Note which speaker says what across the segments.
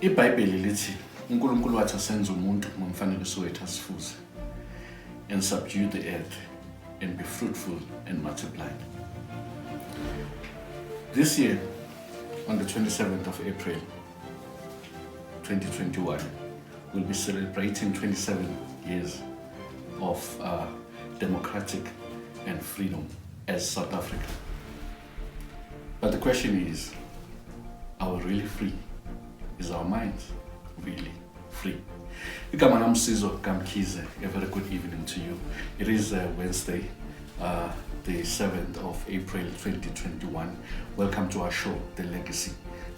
Speaker 1: iBhayibheli lithi uNkulunkulu wathi asenze umuntu ngomfanekiso wethu asifuze and subdue the earth and be fruitful and multiply. This year, on the 27th of April 2021, we'll be celebrating 27 years of democratic and freedom as South Africa. But the question is, are we really free? Is our minds really free? Igama lami Sizo Kamkhize, a very good evening to you. It is Wednesday, the 7th of April 2021. Welcome to our show, The Legacy.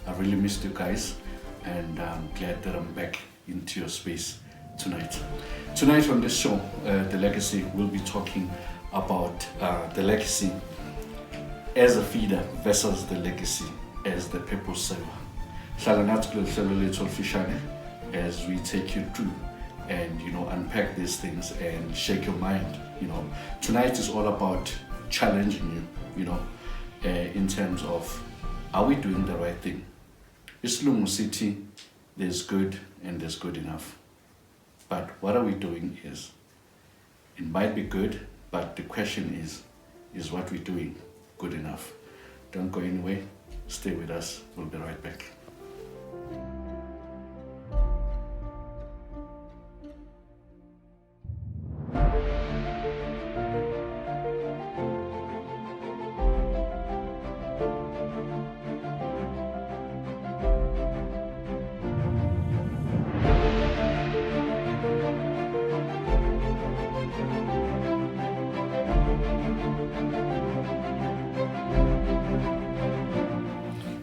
Speaker 1: I really missed you guys, and I'm glad that I'm back into your space tonight. Tonight on this show, The Legacy, we'll be talking about the legacy as a feeder versus the legacy as the purpose server. As we take you through and unpack these things and shake your mind. Tonight is all about challenging you, in terms of, are we doing the right thing? Islungu City, there's good and there's good enough. But what are we doing is, it might be good, but the question is what we're doing good enough? Don't go anywhere, stay with us, we'll be right back.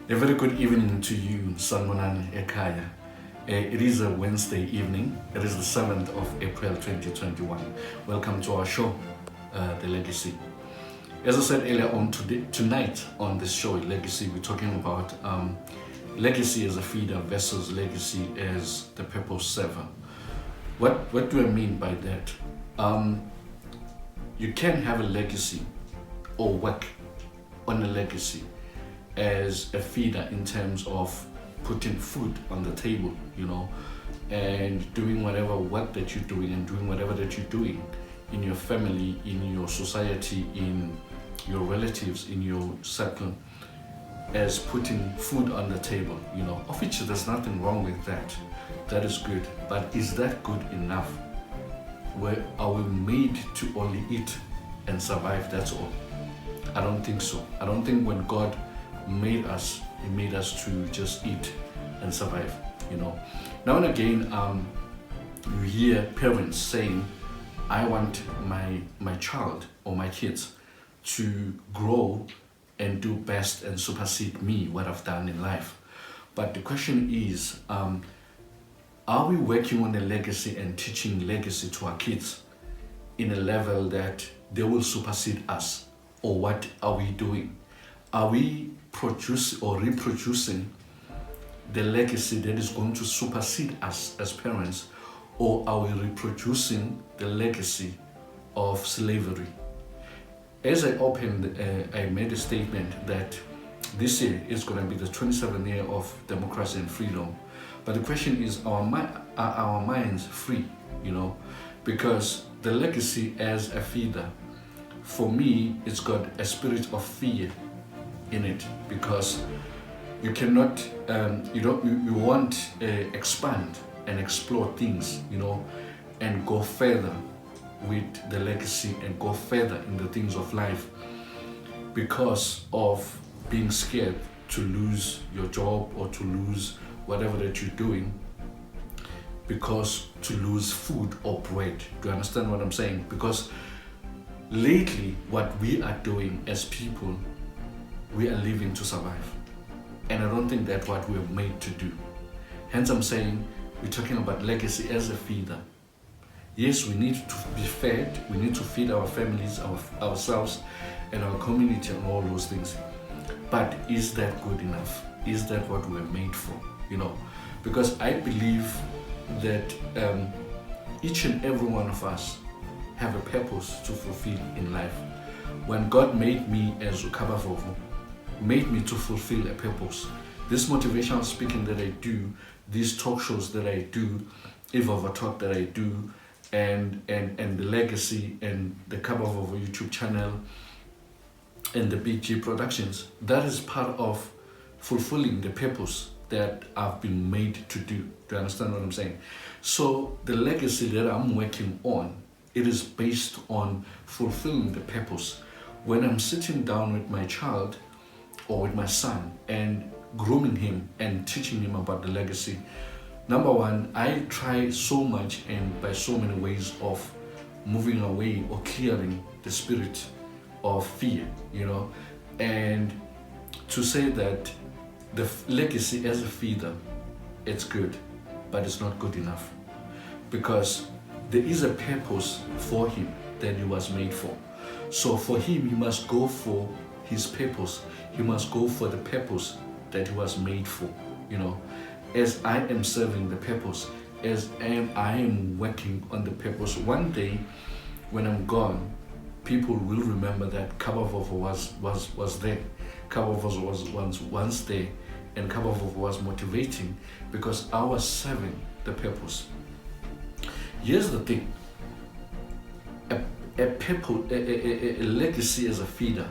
Speaker 1: A very good evening to you, Sanmonani Ekaya. It is a Wednesday evening. It is the 7th of April 2021. Welcome to our show, The Legacy. As I said earlier on, tonight on this show, Legacy, we're talking about legacy as a feeder versus legacy as the purpose server. What do I mean by that? You can have a legacy or work on a legacy as a feeder in terms of putting food on the table, and doing whatever work that you're doing and doing whatever that you're doing in your family, in your society, in your relatives, in your circle, as putting food on the table, of which there's nothing wrong with that. That is good. But is that good enough? Where are we made to only eat and survive? That's all. I don't think so. I don't think when God made us, He made us to just eat and survive, Now and again, you hear parents saying, I want my child or my kids to grow and do best and supersede me, what I've done in life. But the question is, are we working on a legacy and teaching legacy to our kids in a level that they will supersede us? Or what are we doing? Are we producing or reproducing the legacy that is going to supersede us as parents, or are we reproducing the legacy of slavery? As I opened, I made a statement that this year is going to be the 27th year of democracy and freedom. But the question is, are our minds free? Because the legacy as a feeder, for me, it's got a spirit of fear in it, because you cannot, you won't expand and explore things, and go further with the legacy and go further in the things of life because of being scared to lose your job or to lose whatever that you're doing, because to lose food or bread. Do you understand what I'm saying? Because lately, what we are doing as people, we are living to survive. And I don't think that's what we're made to do. Hence I'm saying, we're talking about legacy as a feeder. Yes, we need to be fed, we need to feed our families, ourselves, and our community and all those things. But is that good enough? Is that what we're made for? Because I believe that each and every one of us have a purpose to fulfill in life. When God made me as Ukabavovo, made me to fulfill a purpose, This motivational speaking that I do, these talk shows that I do, If of a Talk that I do, and the legacy and the Cover of a YouTube channel and the Big G Productions, that is part of fulfilling the purpose that I've been made to do. Do you understand what I'm saying? So the legacy that I'm working on, it is based on fulfilling the purpose. When I'm sitting down with my child or with my son and grooming him and teaching him about the legacy, number one, I try so much and by so many ways of moving away or clearing the spirit of fear, and to say that the legacy as a feeder, it's good, but it's not good enough, because there is a purpose for him that he was made for. So for him, he must go for his purpose. He must go for the purpose that he was made for, As I am serving the purpose, as I am working on the purpose, one day when I'm gone, people will remember that Kabavovo was there. Kabavovo was once there, and Kabavovo was motivating because I was serving the purpose. Here's the thing. A legacy as a feeder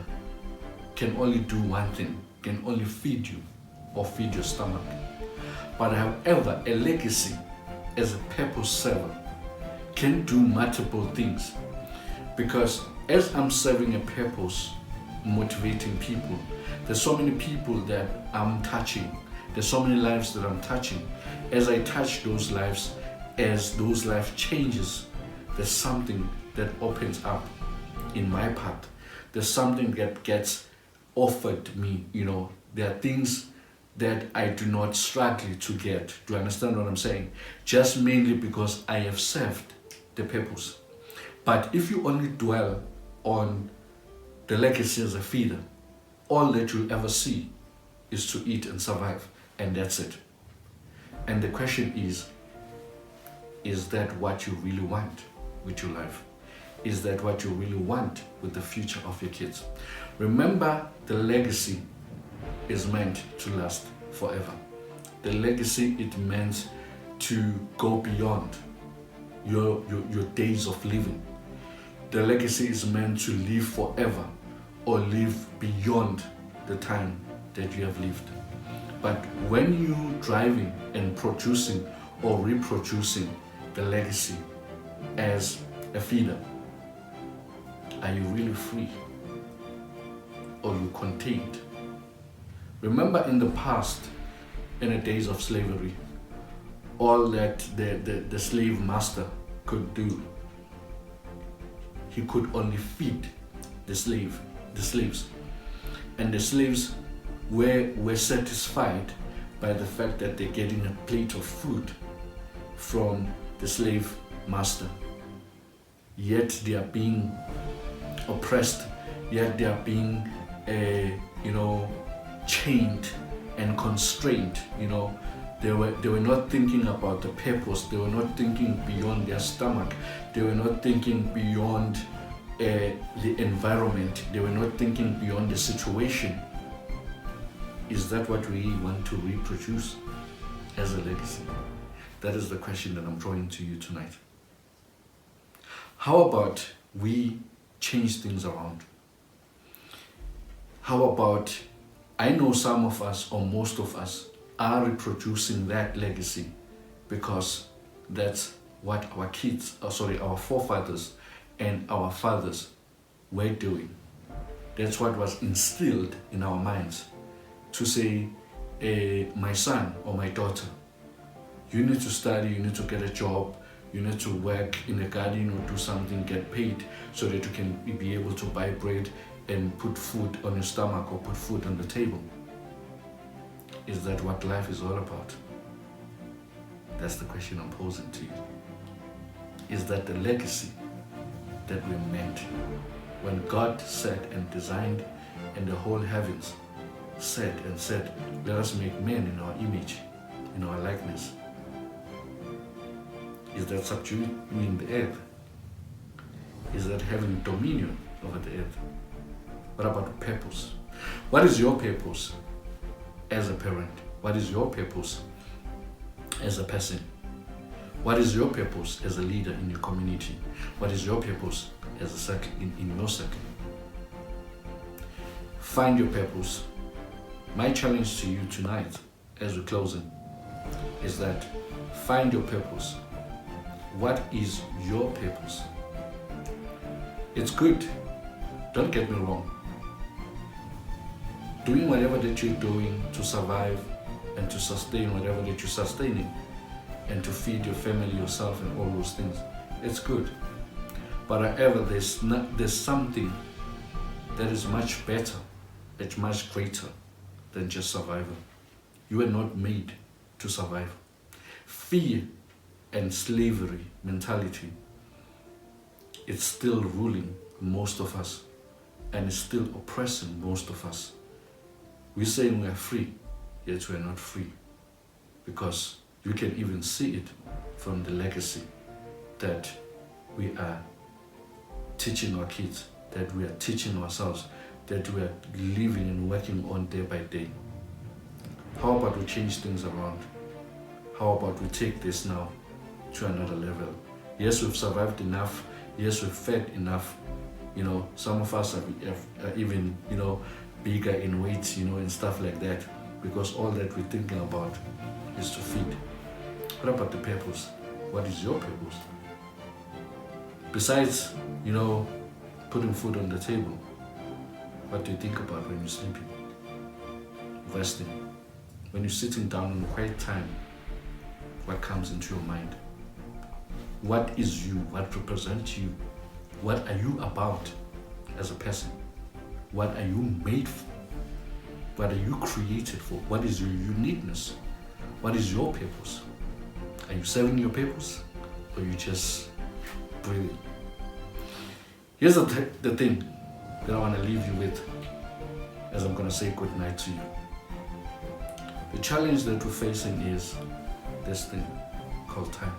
Speaker 1: can only do one thing, can only feed you or feed your stomach. But however, a legacy as a purpose server can do multiple things, because as I'm serving a purpose, motivating people, there's so many people that I'm touching, there's so many lives that I'm touching. As I touch those lives, as those life changes, there's something that opens up in my path. There's something that gets offered me, There are things that I do not struggle to get. Do you understand what I'm saying? Just mainly because I have served the purpose. But if you only dwell on the legacy as a feeder, all that you'll ever see is to eat and survive, and that's it. And the question is that what you really want with your life? Is that what you really want with the future of your kids? Remember, the legacy is meant to last forever. The legacy, it meant to go beyond your days of living. The legacy is meant to live forever or live beyond the time that you have lived. But when you driving and producing or reproducing the legacy as a feeder, are you really free or you contained? Remember, in the past, in the days of slavery, all that the slave master could do, he could only feed the slaves. And the slaves were satisfied by the fact that they're getting a plate of food from the slave master. Yet they are being oppressed, yet they are being chained and constrained. They were not thinking about the purpose. They were not thinking beyond their stomach. They were not thinking beyond the environment. They were not thinking beyond the situation. Is that what we want to reproduce as a legacy? That is the question that I'm throwing to you tonight. How about we change things around? How about, I know some of us or most of us are reproducing that legacy because that's what our forefathers and our fathers were doing. That's what was instilled in our minds to say, my son or my daughter, you need to study, you need to get a job, you need to work in a garden or do something, get paid so that you can be able to buy bread and put food on your stomach or put food on the table. Is that what life is all about? That's the question I'm posing to you. Is that the legacy that we meant when God said and designed and the whole heavens said, let us make men in our image, in our likeness? Is that subduing the earth? Is that having dominion over the earth? What about purpose? What is your purpose as a parent? What is your purpose as a person? What is your purpose as a leader in your community? What is your purpose as a circle in your circle? Find your purpose. My challenge to you tonight, as we're closing, is that find your purpose. What is your purpose? It's good. Don't get me wrong. Doing whatever that you're doing to survive and to sustain whatever that you're sustaining and to feed your family, yourself, and all those things, it's good. But however, there's something that is much better, it's much greater than just survival. You are not made to survive. Fear and slavery mentality, it's still ruling most of us and it's still oppressing most of us. We're saying we are free, yet we are not free, because you can even see it from the legacy that we are teaching our kids, that we are teaching ourselves, that we are living and working on day by day. How about we change things around? How about we take this now to another level? Yes, we've survived enough. Yes, we've fed enough. Some of us are even, bigger in weight, and stuff like that, because all that we're thinking about is to feed. What about the purpose? What is your purpose? Besides, putting food on the table, what do you think about when you're sleeping? Resting. When you're sitting down in quiet time, what comes into your mind? What is you? What represents you? What are you about as a person? What are you made for? What are you created for? What is your uniqueness? What is your purpose? Are you serving your purpose, or are you just breathing? Here's the thing that I want to leave you with as I'm going to say good night to you. The challenge that we're facing is this thing called time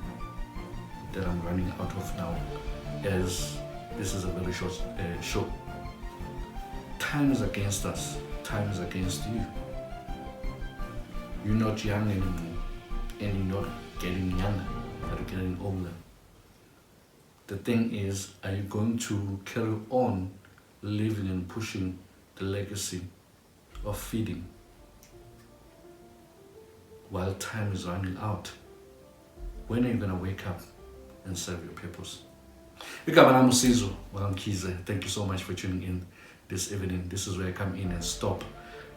Speaker 1: that I'm running out of now, as this is a very short show. Time is against us. Time is against you. You're not young anymore, and you're not getting younger, but you're getting older. The thing is, are you going to carry on living and pushing the legacy of feeding while time is running out? When are you going to wake up and serve your purpose? Thank you so much for tuning in this evening. This is where I come in and stop,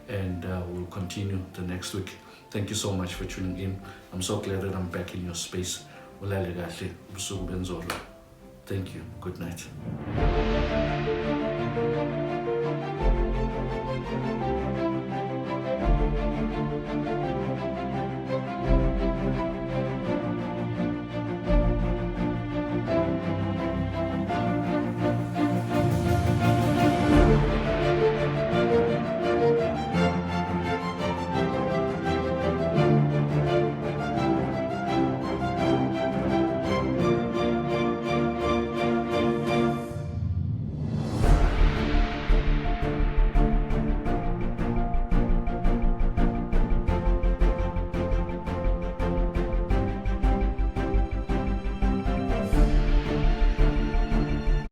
Speaker 1: and we'll continue the next week. Thank you so much for tuning in. I'm so glad that I'm back in your space. Thank you. Good night.